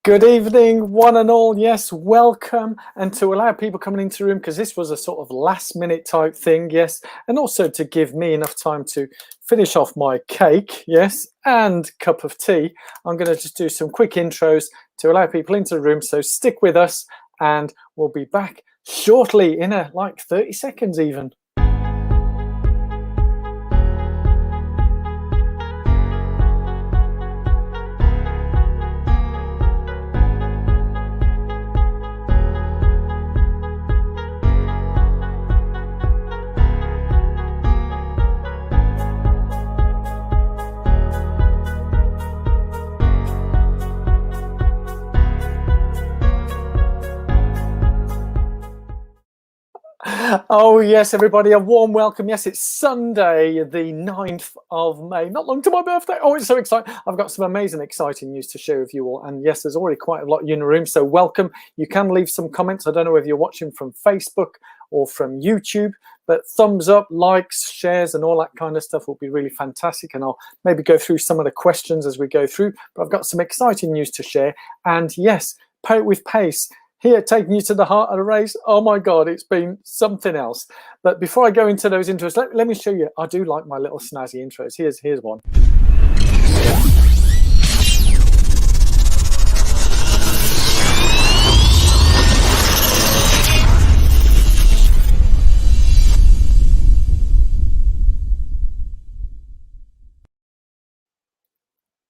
Good evening, one and all. Yes, welcome. And to allow people coming into the room, because this was a sort of last minute type thing, yes, and also to give me enough time to finish off my cake, yes, and cup of tea, I'm going to just do some quick intros to allow people into the room. So stick with us and we'll be back shortly in like 30 seconds even. Oh yes, everybody, a warm welcome. Yes, it's Sunday the 9th of May, not long to my birthday. Oh, it's so exciting. I've got some amazing exciting news to share with you all, and yes, there's already quite a lot of you in the room, so welcome. You can leave some comments. I don't know whether you're watching from Facebook or from YouTube, but thumbs up, likes, shares and all that kind of stuff will be really fantastic, and I'll maybe go through some of the questions as we go through, but I've got some exciting news to share. And yes, Poet with Pace here, taking you to the heart of the race. Oh my God, it's been something else. But before I go into those intros, let me show you. I do like my little snazzy intros. Here's one.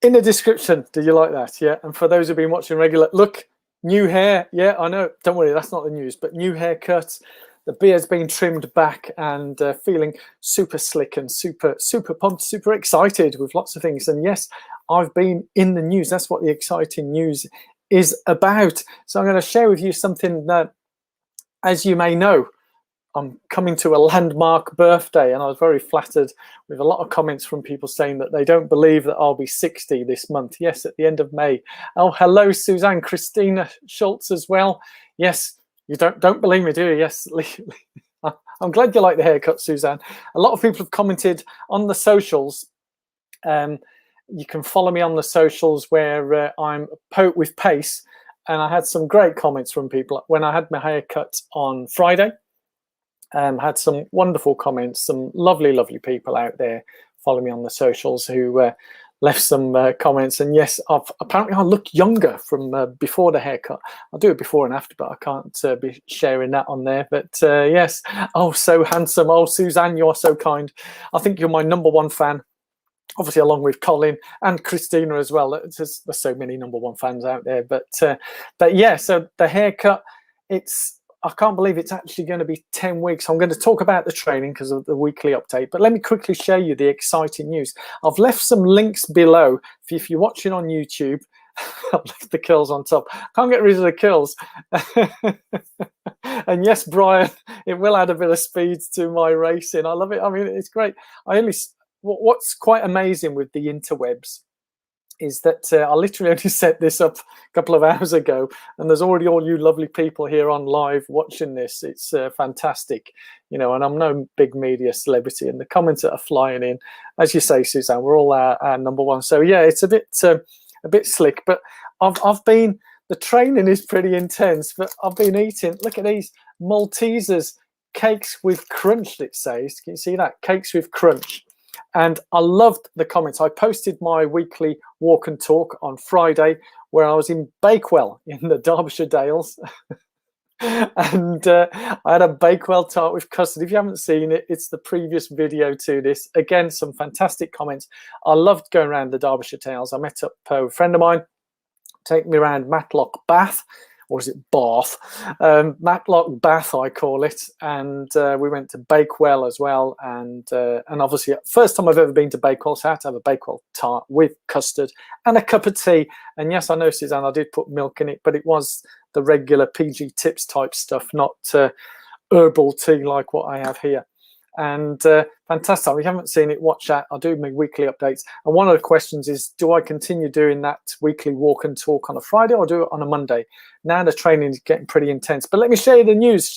In the description, do you like that? Yeah. And for those who've been watching regular, look. New hair, yeah, I know. Don't worry, that's not the news, but new haircut. The beard's been trimmed back and feeling super slick and super pumped, super excited with lots of things. And yes, I've been in the news. That's what the exciting news is about. So I'm going to share with you something that, as you may know, I'm coming to a landmark birthday, and I was very flattered with a lot of comments from people saying that they don't believe that I'll be 60 this month. Yes, at the end of May. Oh, hello, Suzanne, Christina Schultz as well. Yes, you don't believe me, do you? Yes, I'm glad you like the haircut, Suzanne. A lot of people have commented on the socials. You can follow me on the socials where I'm Poet with Pace, and I had some great comments from people when I had my haircut on Friday. Had some wonderful comments, some lovely people out there follow me on the socials who left some comments. And yes, apparently I look younger from before the haircut. I'll do it before and after, but I can't be sharing that on there. But yes, oh, so handsome. Oh, Suzanne, you're so kind. I think you're my #1 fan, obviously along with Colin and Christina as well. There's so many #1 fans out there. But yeah, so the haircut, I can't believe it's actually going to be 10 weeks. I'm going to talk about the training because of the weekly update, but let me quickly show you the exciting news. I've left some links below if you're watching on YouTube. I've left the curls on top. Can't get rid of the curls. And yes, Brian, it will add a bit of speed to my racing. I love it. I mean, it's great. What's quite amazing with the interwebs is that I literally only set this up a couple of hours ago, and there's already all you lovely people here on live watching this. It's fantastic, you know, and I'm no big media celebrity, and the comments that are flying in, as you say, Suzanne, we're all our #1. So yeah, it's a bit slick, but the training is pretty intense, but I've been eating, look at these Maltesers, cakes with crunch, it says. Can you see that? Cakes with crunch. And I loved the comments. I posted my weekly walk and talk on Friday where I was in Bakewell in the Derbyshire Dales. And I had a Bakewell tart with custard. If you haven't seen it, it's the previous video to this. Again, some fantastic comments. I loved going around the Derbyshire Dales. I met up with a friend of mine, take me around Matlock Bath, or is it Bath? Matlock Bath, I call it. And we went to Bakewell as well. And obviously, first time I've ever been to Bakewell, so I had to have a Bakewell tart with custard and a cup of tea. And yes, I know, Suzanne, I did put milk in it, but it was the regular PG Tips type stuff, not herbal tea like what I have here. And fantastic. If you haven't seen it, watch that. I'll do my weekly updates. And one of the questions is, do I continue doing that weekly walk and talk on a Friday or do it on a Monday? Now the training is getting pretty intense. But let me share you the news.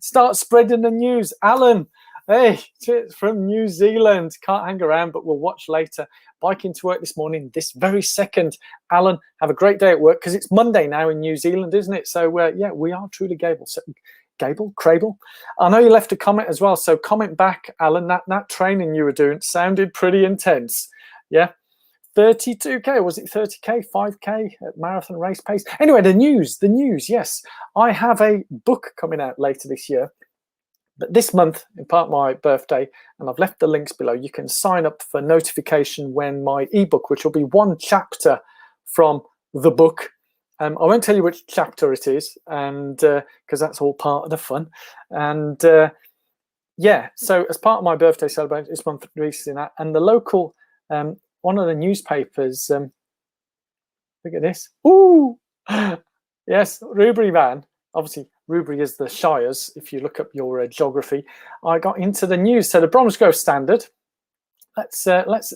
Start spreading the news. Alan, Hey, it's from New Zealand. Can't hang around, but we'll watch later. Biking to work this morning, this very second. Alan, have a great day at work, because it's Monday now in New Zealand, isn't it? So, yeah, we are truly Gable. So, Gable? Crable? I know you left a comment as well, so comment back, Alan. That training you were doing sounded pretty intense. Yeah. 32K, was it 30K, 5K at marathon race pace? Anyway, the news, yes. I have a book coming out later this year. But this month, in part my birthday, and I've left the links below, you can sign up for notification when my ebook, which will be one chapter from the book. I won't tell you which chapter it is, and because that's all part of the fun. And yeah, so as part of my birthday celebration this month, releasing that, and the local one of the newspapers. Look at this. Ooh, yes, Rubery man. Obviously, Rubery is the Shires. If you look up your geography, I got into the news. So the Bromsgrove Standard. Let's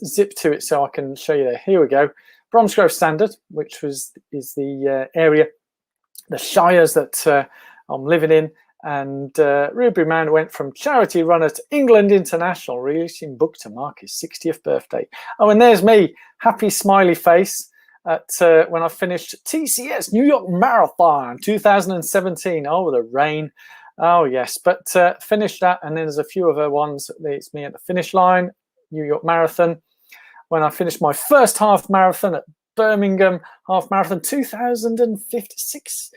zip to it so I can show you there. Here we go. Bromsgrove Standard, which is the area, the Shires that I'm living in. And Rubery man went from charity runner to England international, releasing book to mark his 60th birthday. Oh, and there's me, happy smiley face at when I finished TCS New York Marathon 2017. Oh, the rain. Oh, yes. But finished that, and then there's a few other ones. It's me at the finish line, New York Marathon. When I finished my first half marathon at Birmingham Half Marathon 2056.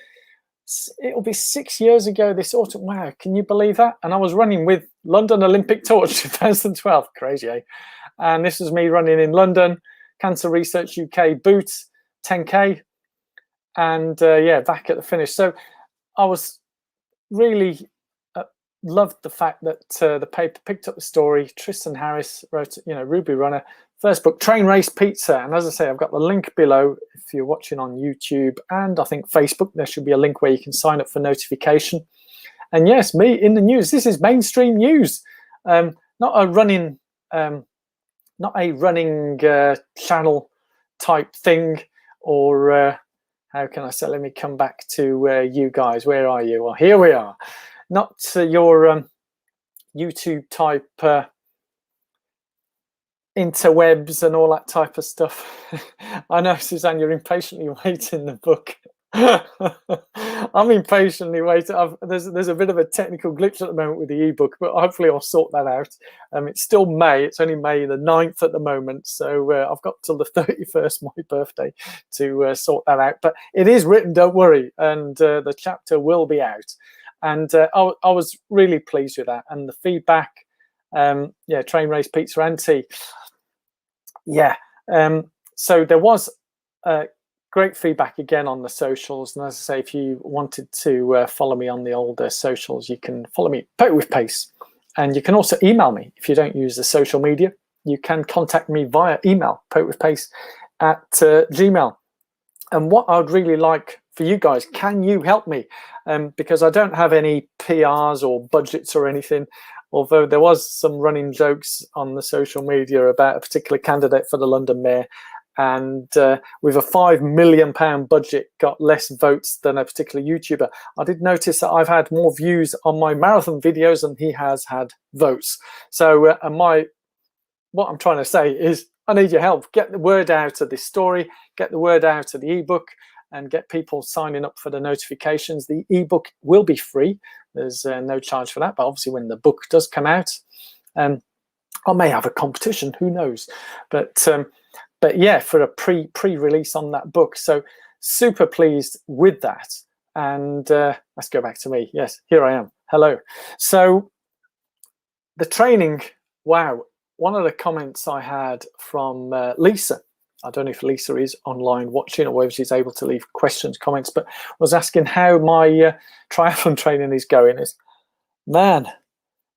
It'll be 6 years ago this autumn. Wow, can you believe that? And I was running with London Olympic Torch 2012. Crazy, eh? And this was me running in London, Cancer Research UK Boots 10K, and yeah, back at the finish. So I was really loved the fact that the paper picked up the story. Tristan Harris wrote, Ruby Runner, first book, Train Race Pizza. And as I say, I've got the link below if you're watching on YouTube and I think Facebook. There should be a link where you can sign up for notification. And yes, me in the news. This is mainstream news, not a running channel type thing, or how can I say? Let me come back to you guys. Where are you? Well, here we are. Not your YouTube type interwebs and all that type of stuff. I know, Suzanne, you're impatiently waiting the book. I'm impatiently waiting. There's a bit of a technical glitch at the moment with the ebook, but hopefully I'll sort that out. It's still May. It's only May the 9th at the moment, so I've got till the 31st, my birthday, to sort that out. But it is written, don't worry, and the chapter will be out. And I was really pleased with that, and the feedback. Yeah, Train Race Pizza and Tea. Yeah, so there was great feedback again on the socials, and as I say, if you wanted to follow me on the older socials, you can follow me Poke with Pace, and you can also email me if you don't use the social media. You can contact me via email, pokewithpace@gmail. And what I'd really like for you guys, can you help me? Because I don't have any PRs or budgets or anything, although there was some running jokes on the social media about a particular candidate for the London Mayor, and with a £5 million budget got less votes than a particular YouTuber. I did notice that I've had more views on my marathon videos than he has had votes. So what I'm trying to say is I need your help. Get the word out of this story, get the word out of the ebook, and get people signing up for the notifications. The ebook will be free. There's no charge for that, but obviously when the book does come out, I may have a competition, who knows? But yeah, for a pre-release on that book. So super pleased with that. And let's go back to me. Yes, here I am. Hello. So the training, wow. One of the comments I had from Lisa, I don't know if Lisa is online watching or whether she's able to leave questions, comments, but was asking how my triathlon training is going. Is, man,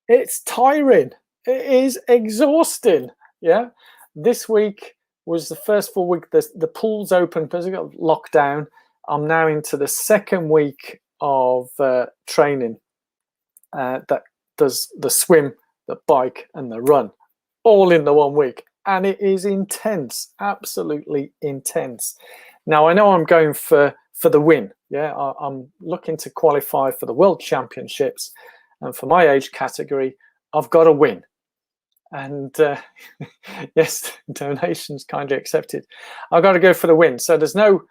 it's tiring. It is exhausting. Yeah. This week was the first full week. The pool's open because we got lockdown. I'm now into the second week of training that does the swim, the bike, and the run all in the 1 week. And it is intense, absolutely intense. Now, I know I'm going for the win. Yeah, I'm looking to qualify for the World Championships. And for my age category, I've got to win. And yes, donations kindly accepted. I've got to go for the win. So there's no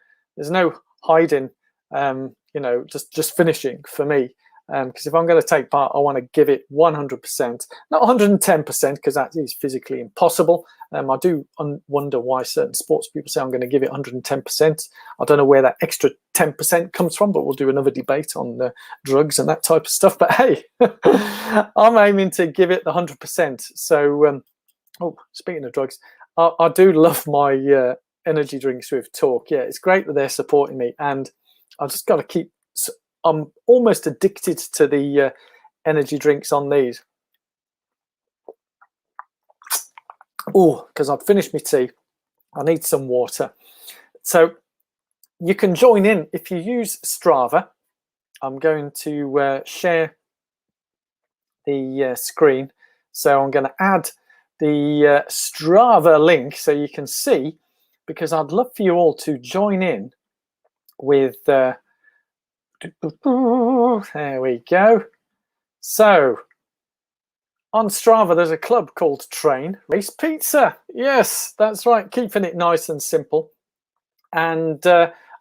hiding, you know, just finishing for me. Because if I'm going to take part, I want to give it 100%, not 110%, because that is physically impossible. I do wonder why certain sports people say I'm going to give it 110%. I don't know where that extra 10% comes from, but we'll do another debate on drugs and that type of stuff. But hey, I'm aiming to give it the 100%. So, oh, speaking of drugs, I do love my energy drinks with Talk. Yeah, it's great that they're supporting me, and I've just got to keep. I'm almost addicted to the energy drinks on these. Oh, because I've finished my tea. I need some water. So you can join in if you use Strava. I'm going to share the screen. So I'm going to add the Strava link so you can see, because I'd love for you all to join in with... there we go. So on Strava, there's a club called Train Race Pizza. Yes, that's right, keeping it nice and simple. And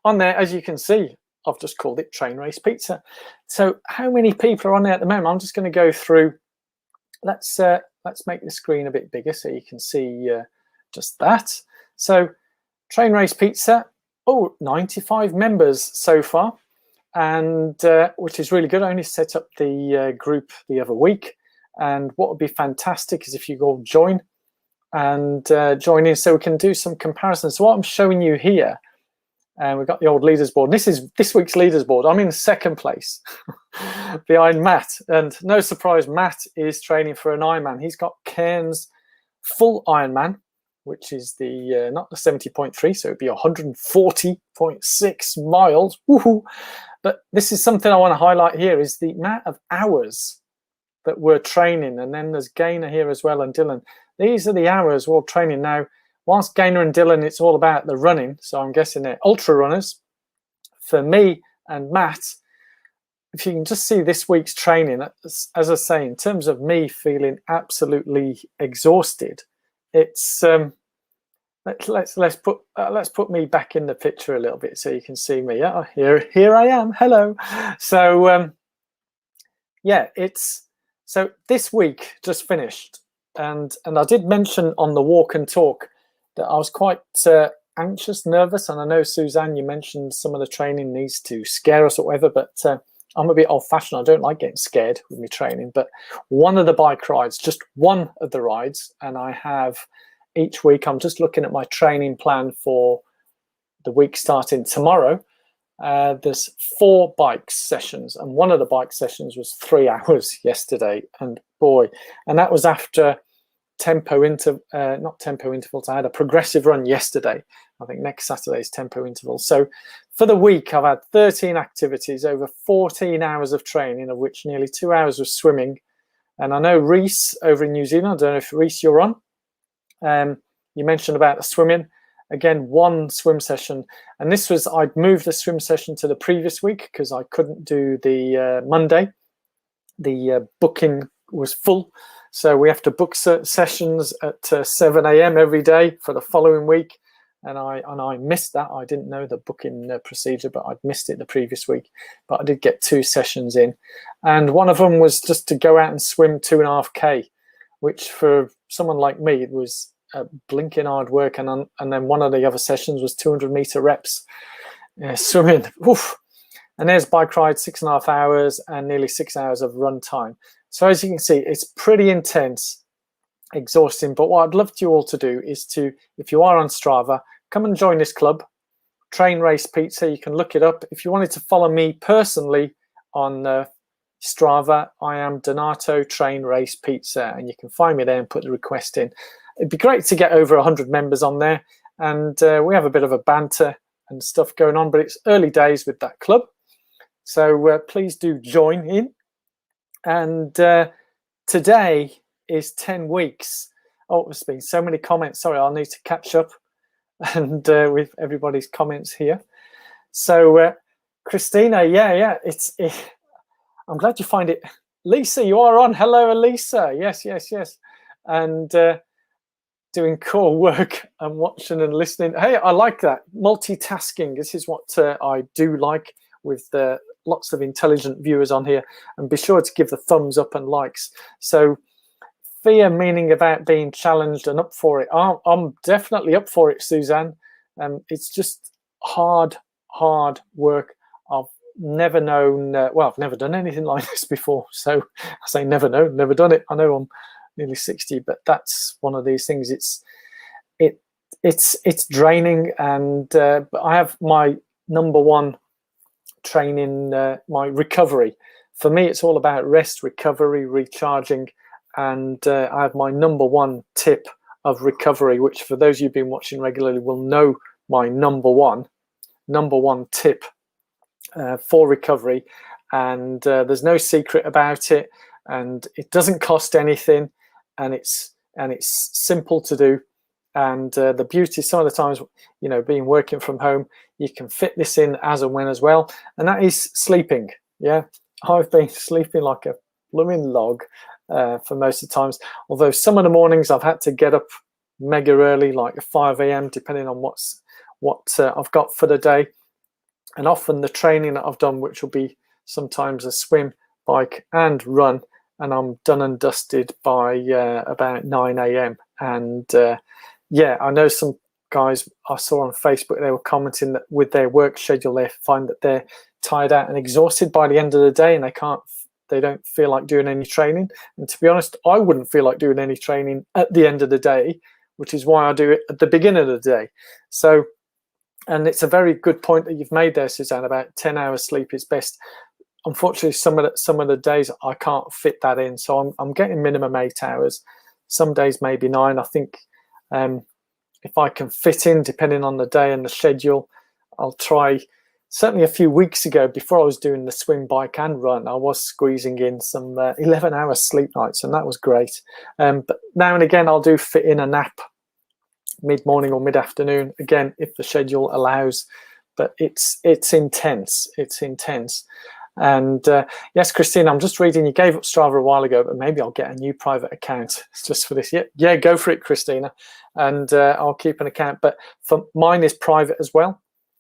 on there, as you can see, I've just called it Train Race Pizza. So how many people are on there at the moment? I'm just going to go through. Let's make the screen a bit bigger so you can see just that. So Train Race Pizza, 95 members so far. And which is really good. I only set up the group the other week, and what would be fantastic is if you go join and join in, so we can do some comparisons. So what I'm showing you here, and we've got the old leaders board. This is this week's leaders board. I'm in second place behind Matt, and no surprise, Matt is training for an Ironman. He's got Cairns full Ironman, which is the not the 70.3, so it'd be 140.6 miles. Woohoo! But this is something I want to highlight here, is the amount of hours that we're training. And then there's Gaynor here as well, and Dylan. These are the hours we're training. Now, whilst Gaynor and Dylan, it's all about the running, so I'm guessing they're ultra runners. For me and Matt, if you can just see this week's training, as I say, in terms of me feeling absolutely exhausted, it's... let's put me back in the picture a little bit so you can see me. Yeah, here I am. Hello. So yeah, it's so this week just finished, and I did mention on the walk and talk that I was quite anxious, nervous, and I know Suzanne, you mentioned some of the training needs to scare us or whatever, but I'm a bit old-fashioned. I don't like getting scared with my training. But one of the bike rides, just one of the rides, and I have. Each week, I'm just looking at my training plan for the week starting tomorrow. There's 4 bike sessions, and one of the bike sessions was 3 hours yesterday. And boy, and that was after not tempo intervals. I had a progressive run yesterday. I think next Saturday's tempo interval. So for the week, I've had 13 activities, over 14 hours of training, of which nearly 2 hours was swimming. And I know Reese over in New Zealand, I don't know if Reese you're on. You mentioned about the swimming. Again, 1 swim session, and this was, I'd moved the swim session to the previous week because I couldn't do the Monday. The booking was full, so we have to book sessions at 7 a.m. every day for the following week, and I missed that. I didn't know the booking procedure, but I'd missed it the previous week. But I did get 2 sessions in, and one of them was just to go out and swim 2.5K, which for someone like me, it was blinking hard work. And then one of the other sessions was 200-meter reps swimming. Oof. And there's bike ride, 6.5 hours and nearly 6 hours of run time. So as you can see, it's pretty intense, exhausting. But what I'd love you all to do is to, if you are on Strava, come and join this club, Train Race Pizza. You can look it up. If you wanted to follow me personally on Strava, I am Donato Train Race Pizza, and you can find me there and put the request in. It'd be great to get over 100 members on there, and we have a bit of a banter and stuff going on, but it's early days with that club, so please do join in. And today is 10 weeks. Oh, there's been so many comments. Sorry, I'll need to catch up and with everybody's comments here. So Christina, yeah, I'm glad you find it Lisa, you are on. Hello, Elisa. Yes, yes, yes. And doing core work and watching and listening. Hey, I like that. Multitasking. This is what I do like with lots of intelligent viewers on here. And be sure to give the thumbs up and likes. So fear meaning about being challenged and up for it. I'm definitely up for it, Suzanne. It's just hard work. I've never known, well, I've never done anything like this before. So I say never known, never done it. I know I'm nearly 60, but that's one of these things. It's draining, and but I have my number one training, my recovery. For me, it's all about rest, recovery, recharging, and I have my number one tip of recovery, which for those of you who've been watching regularly will know my number one tip for recovery, and there's no secret about it, and it doesn't cost anything, and it's simple to do. And the beauty, some of the times, you know, being working from home, you can fit this in as and when as well, and that is sleeping. Yeah, I've been sleeping like a blooming log for most of the times, although some of the mornings I've had to get up mega early, like 5 a.m, depending on what I've got for the day. And often the training that I've done, which will be sometimes a swim, bike and run, and I'm done and dusted by about 9 a.m. And yeah, I know some guys I saw on Facebook, they were commenting that with their work schedule, they find that they're tired out and exhausted by the end of the day, and they don't feel like doing any training. And to be honest, I wouldn't feel like doing any training at the end of the day, which is why I do it at the beginning of the day. So, and it's a very good point that you've made there, Suzanne, about 10 hours sleep is best. Unfortunately, some of the days I can't fit that in, so I'm getting minimum 8 hours. Some days maybe 9. I think if I can fit in, depending on the day and the schedule, I'll try. Certainly a few weeks ago, before I was doing the swim, bike and run, I was squeezing in some 11-hour sleep nights, and that was great. But now and again, I'll do fit in a nap mid-morning or mid-afternoon, again, if the schedule allows. But it's intense. It's intense. And yes, Christine, I'm just reading, you gave up Strava a while ago, but maybe I'll get a new private account just for this. Yeah, go for it, Christina. And I'll keep an account. But for mine is private as well.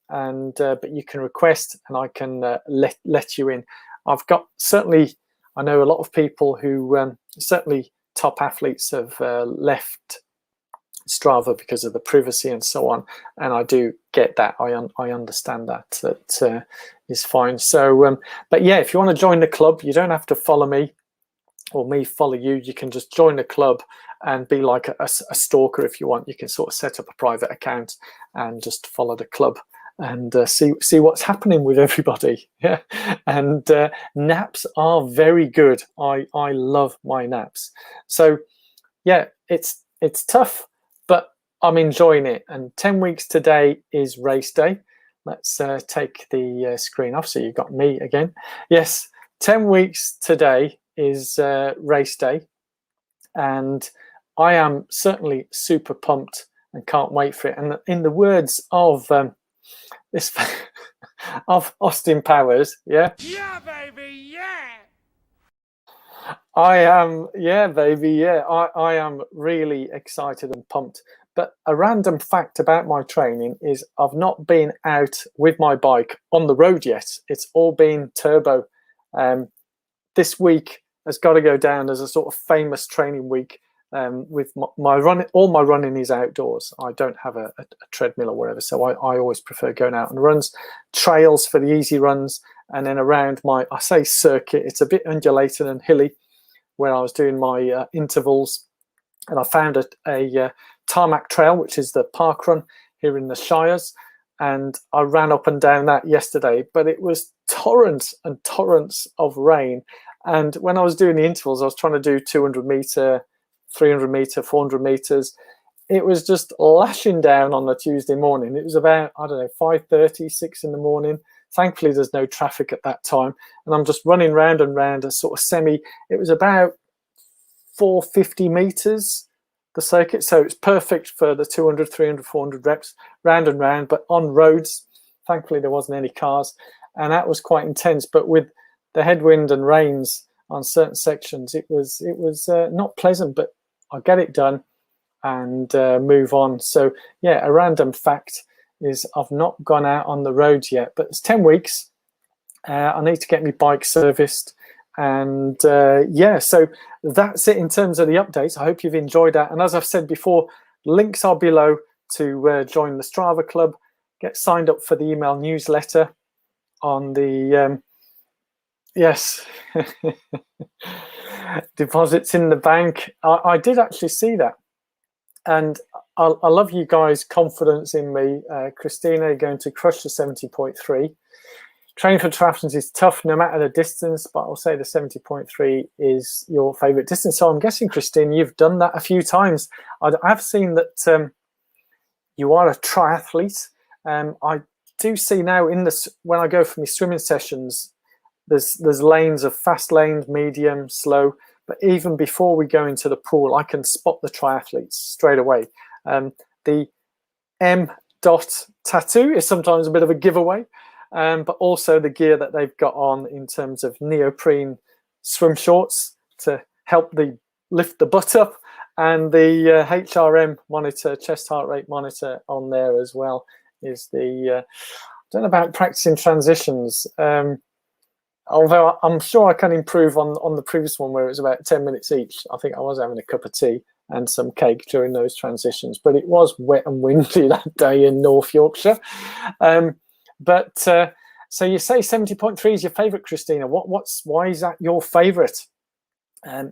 And but you can request, and I can let you in. I've got, certainly, I know a lot of people who, certainly top athletes have left Strava because of the privacy and so on, and I do get that. I understand that is fine. So but yeah, if you want to join the club, you don't have to follow me or me follow you. You can just join the club and be like a stalker if you want. You can sort of set up a private account and just follow the club and see what's happening with everybody. Yeah, and naps are very good. I love my naps. So yeah, it's tough, but I'm enjoying it. And 10 weeks today is race day. Let's take the screen off so you've got me again. Yes, 10 weeks today is race day, and I am certainly super pumped and can't wait for it. And in the words of this of Austin Powers, yeah, baby, yeah. I am, yeah, baby, yeah. I am really excited and pumped. But a random fact about my training is I've not been out with my bike on the road yet. It's all been turbo. This week has got to go down as a sort of famous training week. With my running, all my running is outdoors. I don't have a treadmill or whatever, so I always prefer going out on runs, trails for the easy runs, and then around my, I say circuit, it's a bit undulating and hilly, where I was doing my intervals, and I found a tarmac trail, which is the park run here in the Shires, and I ran up and down that yesterday, but it was torrents and torrents of rain. And when I was doing the intervals, I was trying to do 200 meter, 300 meter, 400 meters. It was just lashing down on a Tuesday morning. It was about, I don't know, 5:30, 6 in the morning. Thankfully, there's no traffic at that time. And I'm just running round and round a sort of it was about 450 meters, the circuit. So it's perfect for the 200, 300, 400 reps, round and round, but on roads. Thankfully, there wasn't any cars. And that was quite intense. But with the headwind and rains, on certain sections. It was not pleasant, but I get it done and move on. So yeah, a random fact is I've not gone out on the roads yet, but it's 10 weeks. I need to get my bike serviced, and yeah, so that's it in terms of the updates. I hope you've enjoyed that, and as I've said before, links are below to join the Strava club, get signed up for the email newsletter on the yes deposits in the bank. I did actually see that, and I love you guys' confidence in me. Christina, you're going to crush the 70.3. Training for triathlons is tough no matter the distance, but I'll say the 70.3 is your favourite distance. So I'm guessing, Christine, you've done that a few times. I've seen that you are a triathlete. I do see now when I go for my swimming sessions, there's lanes of fast lanes, medium, slow. But even before we go into the pool, I can spot the triathletes straight away. The M dot tattoo is sometimes a bit of a giveaway. But also the gear that they've got on in terms of neoprene swim shorts to help lift the butt up, and the HRM monitor, chest heart rate monitor on there as well is the, I don't know about practicing transitions, although I'm sure I can improve on the previous one where it was about 10 minutes each. I think I was having a cup of tea and some cake during those transitions, but it was wet and windy that day in North Yorkshire. But so you say 70.3 is your favourite, Christina. Why is that your favourite?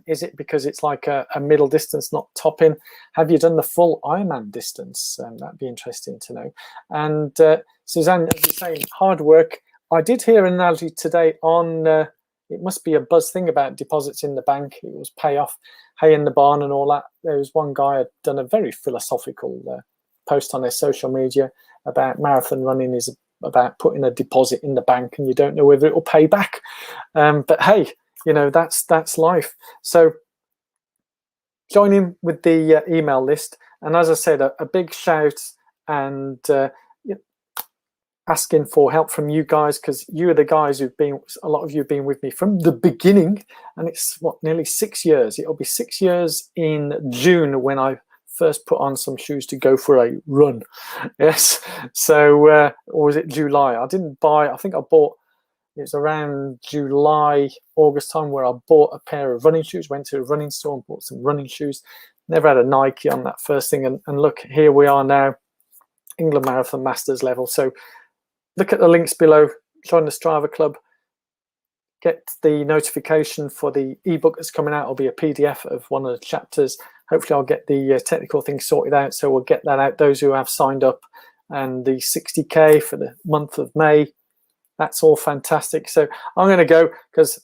Is it because it's like a middle distance, not topping? Have you done the full Ironman distance? That'd be interesting to know. And Suzanne, as you're saying, hard work. I did hear an analogy today on, it must be a buzz thing about deposits in the bank. It was payoff, hay in the barn and all that. There was one guy had done a very philosophical post on their social media about marathon running is about putting a deposit in the bank and you don't know whether it will pay back. But hey, you know, that's life. So join in with the email list. And as I said, a big shout and asking for help from you guys, because you are the guys a lot of you have been with me from the beginning. And it's nearly 6 years. It'll be 6 years in June when I first put on some shoes to go for a run. Yes. So, or was it July? I think I bought, it was around July, August time where I bought a pair of running shoes, went to a running store and bought some running shoes. Never had a Nike on that first thing. And look, here we are now, England Marathon Masters level. So look at the links below, join the Strava Club, get the notification for the ebook that's coming out. It'll be a PDF of one of the chapters. Hopefully I'll get the technical things sorted out, so we'll get that out, those who have signed up. And the 60K for the month of May, that's all fantastic. So I'm going to go because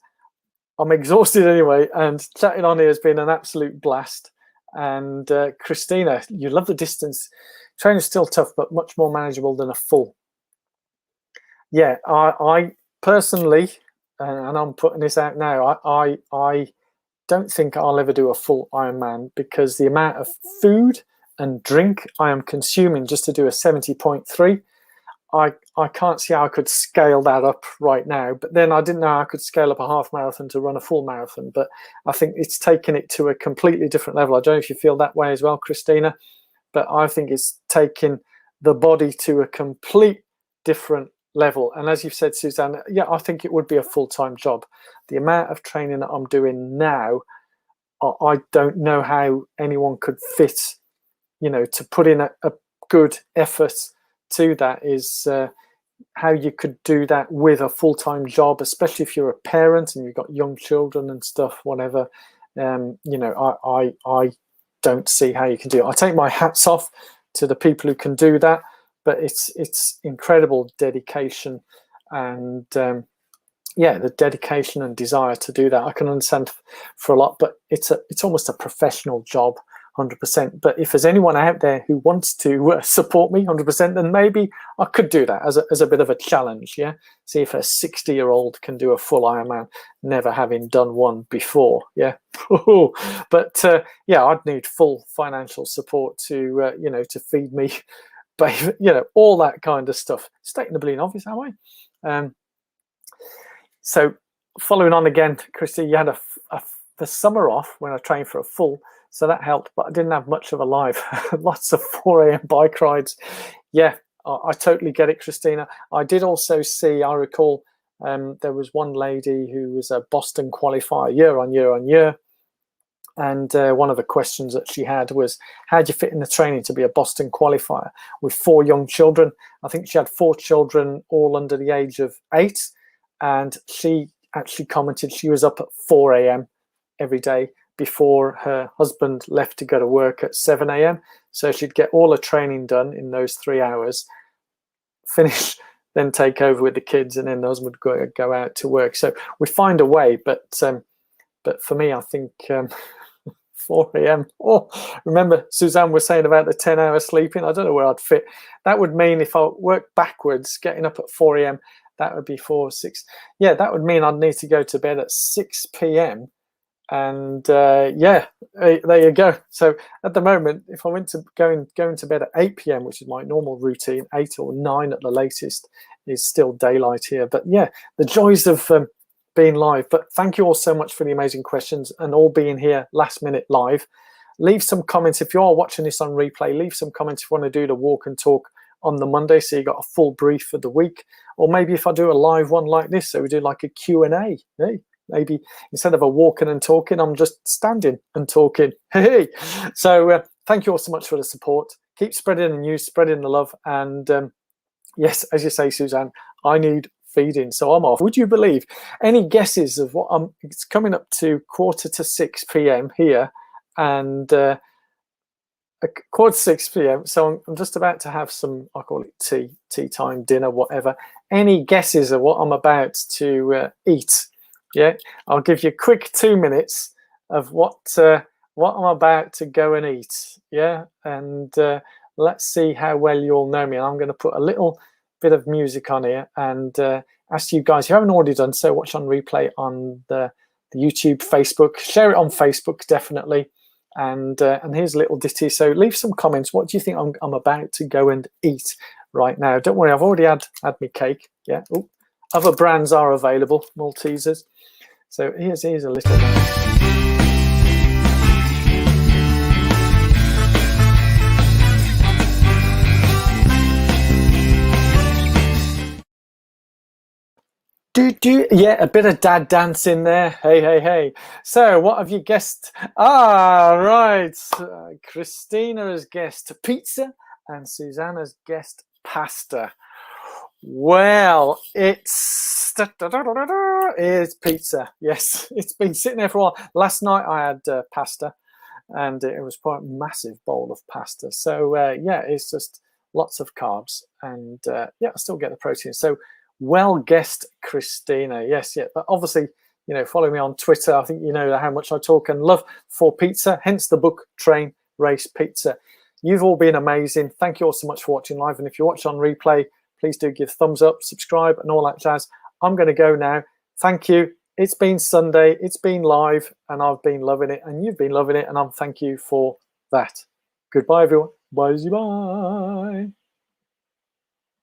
I'm exhausted anyway, and chatting on here has been an absolute blast. And Christina, you love the distance. Training's still tough, but much more manageable than a full. Yeah, I personally, and I'm putting this out now, I don't think I'll ever do a full Ironman because the amount of food and drink I am consuming just to do a 70.3, I can't see how I could scale that up right now. But then I didn't know how I could scale up a half marathon to run a full marathon. But I think it's taken it to a completely different level. I don't know if you feel that way as well, Christina, but I think it's taken the body to a complete different level. And as you've said, Suzanne, yeah, I think it would be a full-time job. The amount of training that I'm doing now, I don't know how anyone could fit, you know, to put in a good effort to that is how you could do that with a full-time job, especially if you're a parent and you've got young children and stuff, whatever. You know, I don't see how you can do it. I take my hats off to the people who can do that, but it's incredible dedication and yeah, the dedication and desire to do that. I can understand for a lot, but it's almost a professional job, 100%. But if there's anyone out there who wants to support me 100%, then maybe I could do that as a bit of a challenge. Yeah, see if a 60-year-old can do a full Ironman, never having done one before. Yeah, but yeah, I'd need full financial support to you know, to feed me. But you know, all that kind of stuff. Stating the bleeding obvious, am I? So following on again, Christy, you had the summer off when I trained for a full, so that helped, but I didn't have much of a live. Lots of 4 a.m. bike rides. Yeah, I totally get it, Christina. I did also see, I recall, there was one lady who was a Boston qualifier year on year on year. And one of the questions that she had was, how do you fit in the training to be a Boston qualifier with 4 young children? I think she had 4 children, all under the age of 8. And she actually commented she was up at 4 a.m. every day before her husband left to go to work at 7 a.m. So she'd get all her training done in those 3 hours, finish, then take over with the kids, and then the husband would go out to work. So we find a way, but for me, I think 4 a.m. Oh, remember Suzanne was saying about the 10-hour sleeping. I don't know where I'd fit. That would mean if I worked backwards, getting up at 4 a.m., that would be 4, 6. Yeah, that would mean I'd need to go to bed at 6 p.m. And yeah, there you go. So at the moment, if I went to going to bed at 8 p.m., which is my normal routine, 8 or 9 at the latest, is still daylight here. But yeah, the joys of being live. But thank you all so much for the amazing questions and all being here last minute live. Leave some comments if you are watching this on replay. Leave some comments if you want to do the walk and talk on the Monday, so you got a full brief for the week. Or maybe if I do a live one like this, so we do like a Q&A. Hey, maybe instead of a walking and talking, I'm just standing and talking. Hey, so thank you all so much for the support. Keep spreading the news, spreading the love, and yes, as you say, Suzanne, I need feeding, so I'm off. Would you believe? Any guesses of what it's coming up to 5:45 p.m. here, and 5:45 p.m. So I'm just about to have some, I call it tea time, dinner, whatever. Any guesses of what I'm about to eat? Yeah, I'll give you a quick 2 minutes of what I'm about to go and eat. Yeah, and let's see how well you all know me. And I'm going to put a little bit of music on here and ask you guys, if you haven't already done so, watch on replay on the YouTube, Facebook, share it on Facebook, definitely. And here's a little ditty. So leave some comments. What do you think I'm about to go and eat right now? Don't worry, I've already had my cake. Yeah. Ooh. Other brands are available, Maltesers. So here's a little. Yeah, a bit of dad dance in there. Hey. So what have you guessed? Right. Christina has guessed pizza and Suzanne has guessed pasta. Well, it's pizza. Yes, it's been sitting there for a while. Last night I had pasta, and it was quite a massive bowl of pasta. So yeah, it's just lots of carbs, and yeah, I still get the protein. So well guessed, Christina. Yes, yeah, but obviously, you know, follow me on Twitter. I think you know how much I talk and love for pizza. Hence the book, Train, Race, Pizza. You've all been amazing. Thank you all so much for watching live, and if you watch on replay, please do give thumbs up, subscribe, and all that jazz. I'm going to go now. Thank you. It's been Sunday. It's been live, and I've been loving it, and you've been loving it, and I'm thank you for that. Goodbye, everyone. Bye.